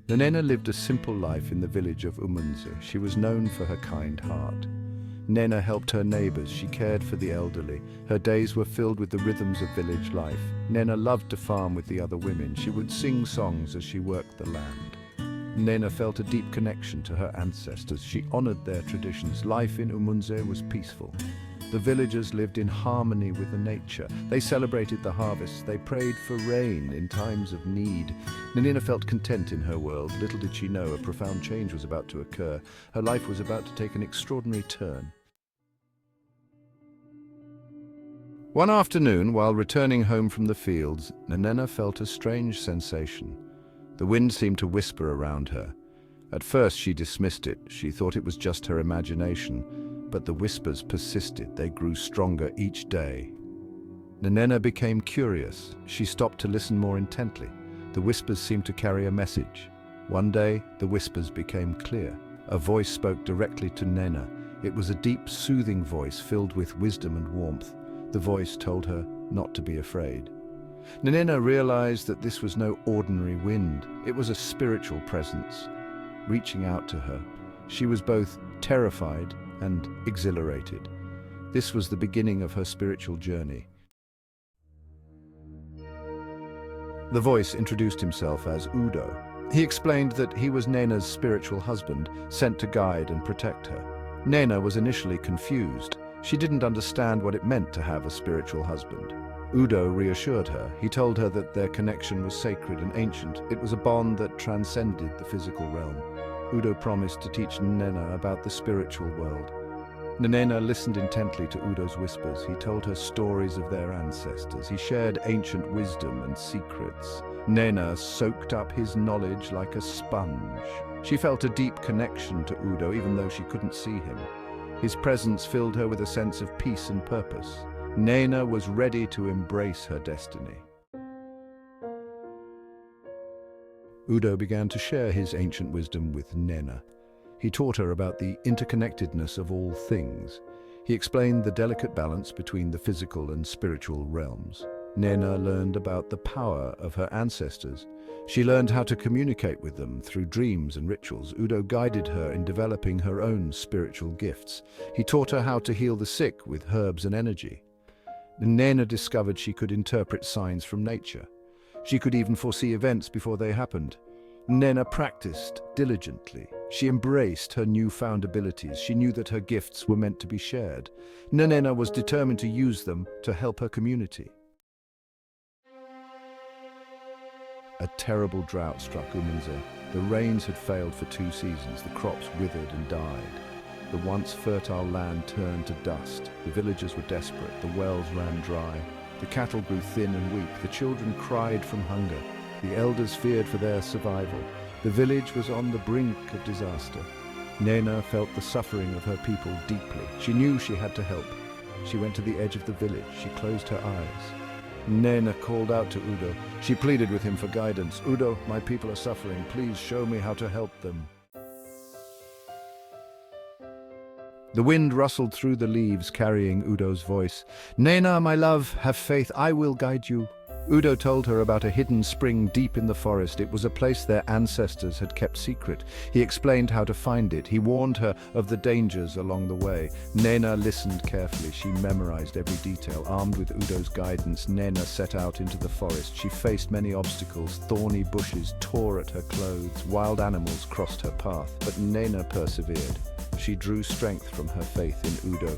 Nnena lived a simple life in the village of Umunze. She was known for her kind heart. Nnena helped her neighbors, she cared for the elderly. Her days were filled with the rhythms of village life. Nnena loved to farm with the other women. She would sing songs as she worked the land. Nnena felt a deep connection to her ancestors. She honored their traditions. Life in Umunze was peaceful. The villagers lived in harmony with the nature. They celebrated the harvests. They prayed for rain in times of need. Nnena felt content in her world. Little did she know a profound change was about to occur. Her life was about to take an extraordinary turn. One afternoon, while returning home from the fields, Nnena felt a strange sensation. The wind seemed to whisper around her. At first she dismissed it. She thought it was just her imagination. But the whispers persisted. They grew stronger each day. Nnena became curious. She stopped to listen more intently. The whispers seemed to carry a message. One day, the whispers became clear. A voice spoke directly to Nnena. It was a deep, soothing voice filled with wisdom and warmth. The voice told her not to be afraid. Nnena realized that this was no ordinary wind. It was a spiritual presence, reaching out to her. She was both terrified and exhilarated. This was the beginning of her spiritual journey. The voice introduced himself as Udo. He explained that he was Nnena's spiritual husband, sent to guide and protect her. Nnena was initially confused. She didn't understand what it meant to have a spiritual husband. Udo reassured her. He told her that their connection was sacred and ancient. It was a bond that transcended the physical realm. Udo promised to teach Nnena about the spiritual world. Nnena listened intently to Udo's whispers. He told her stories of their ancestors. He shared ancient wisdom and secrets. Nnena soaked up his knowledge like a sponge. She felt a deep connection to Udo, even though she couldn't see him. His presence filled her with a sense of peace and purpose. Nnena was ready to embrace her destiny. Udo began to share his ancient wisdom with Nnena. He taught her about the interconnectedness of all things. He explained the delicate balance between the physical and spiritual realms. Nnena learned about the power of her ancestors. She learned how to communicate with them through dreams and rituals. Udo guided her in developing her own spiritual gifts. He taught her how to heal the sick with herbs and energy. Nnena discovered she could interpret signs from nature. She could even foresee events before they happened. Nnena practiced diligently. She embraced her newfound abilities. She knew that her gifts were meant to be shared. Nnena was determined to use them to help her community. A terrible drought struck Umunze. The rains had failed for 2 seasons. The crops withered and died. The once fertile land turned to dust. The villagers were desperate. The wells ran dry. The cattle grew thin and weak. The children cried from hunger. The elders feared for their survival. The village was on the brink of disaster. Nnena felt the suffering of her people deeply. She knew she had to help. She went to the edge of the village. She closed her eyes. Nnena called out to Udo. She pleaded with him for guidance. "Udo, my people are suffering. Please show me how to help them." The wind rustled through the leaves, carrying Udo's voice. "Nnena, my love, have faith. I will guide you." Udo told her about a hidden spring deep in the forest. It was a place their ancestors had kept secret. He explained how to find it. He warned her of the dangers along the way. Nnena listened carefully. She memorized every detail. Armed with Udo's guidance, Nnena set out into the forest. She faced many obstacles. Thorny bushes tore at her clothes. Wild animals crossed her path. But Nnena persevered. She drew strength from her faith in Udo.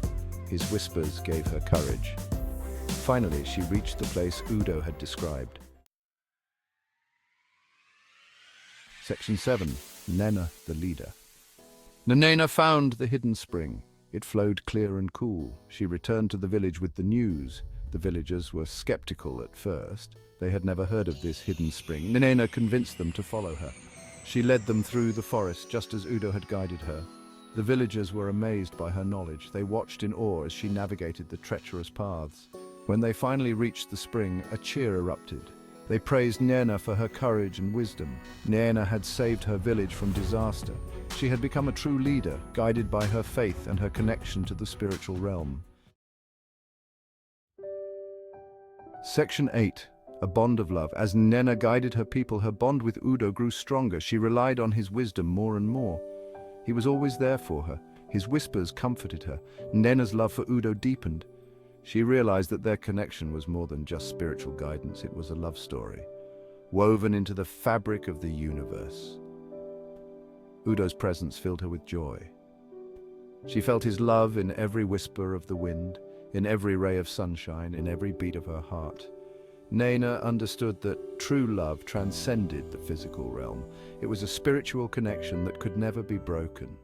His whispers gave her courage. Finally, she reached the place Udo had described. Section 7. Nnena, the leader. Nnena found the hidden spring. It flowed clear and cool. She returned to the village with the news. The villagers were skeptical at first. They had never heard of this hidden spring. Nnena convinced them to follow her. She led them through the forest just as Udo had guided her. The villagers were amazed by her knowledge. They watched in awe as she navigated the treacherous paths. When they finally reached the spring, a cheer erupted. They praised Nnena for her courage and wisdom. Nnena had saved her village from disaster. She had become a true leader, guided by her faith and her connection to the spiritual realm. Section 8. a bond of love. As Nnena guided her people, her bond with Udo grew stronger. She relied on his wisdom more and more. He was always there for her. His whispers comforted her. Nnena's love for Udo deepened. She realized that their connection was more than just spiritual guidance. It was a love story, woven into the fabric of the universe. Udo's presence filled her with joy. She felt his love in every whisper of the wind, in every ray of sunshine, in every beat of her heart. Nnena understood that true love transcended the physical realm. It was a spiritual connection that could never be broken.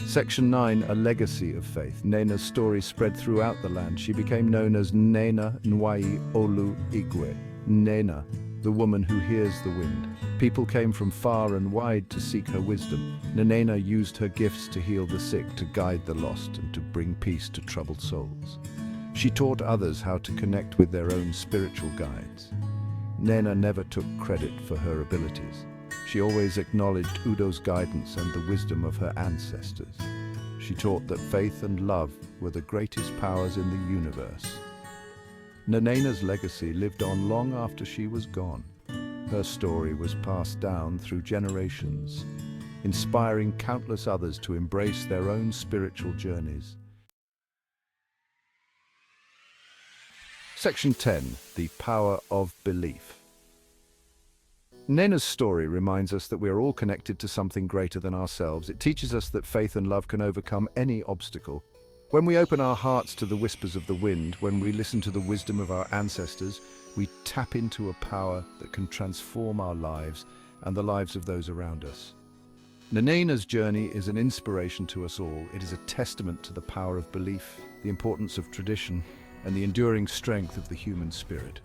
Section 9, a legacy of faith. Nnena's story spread throughout the land. She became known as Nnena Nwai Olu Igwe, Nnena, the woman who hears the wind. People came from far and wide to seek her wisdom. Nnena used her gifts to heal the sick, to guide the lost, and to bring peace to troubled souls. She taught others how to connect with their own spiritual guides. Nnena never took credit for her abilities. She always acknowledged Udo's guidance and the wisdom of her ancestors. She taught that faith and love were the greatest powers in the universe. Nnena's legacy lived on long after she was gone. Her story was passed down through generations, inspiring countless others to embrace their own spiritual journeys. Section 10, the power of belief. Nnena's story reminds us that we are all connected to something greater than ourselves. It teaches us that faith and love can overcome any obstacle. When we open our hearts to the whispers of the wind, when we listen to the wisdom of our ancestors, we tap into a power that can transform our lives and the lives of those around us. Nnena's journey is an inspiration to us all. It is a testament to the power of belief, the importance of tradition, and the enduring strength of the human spirit.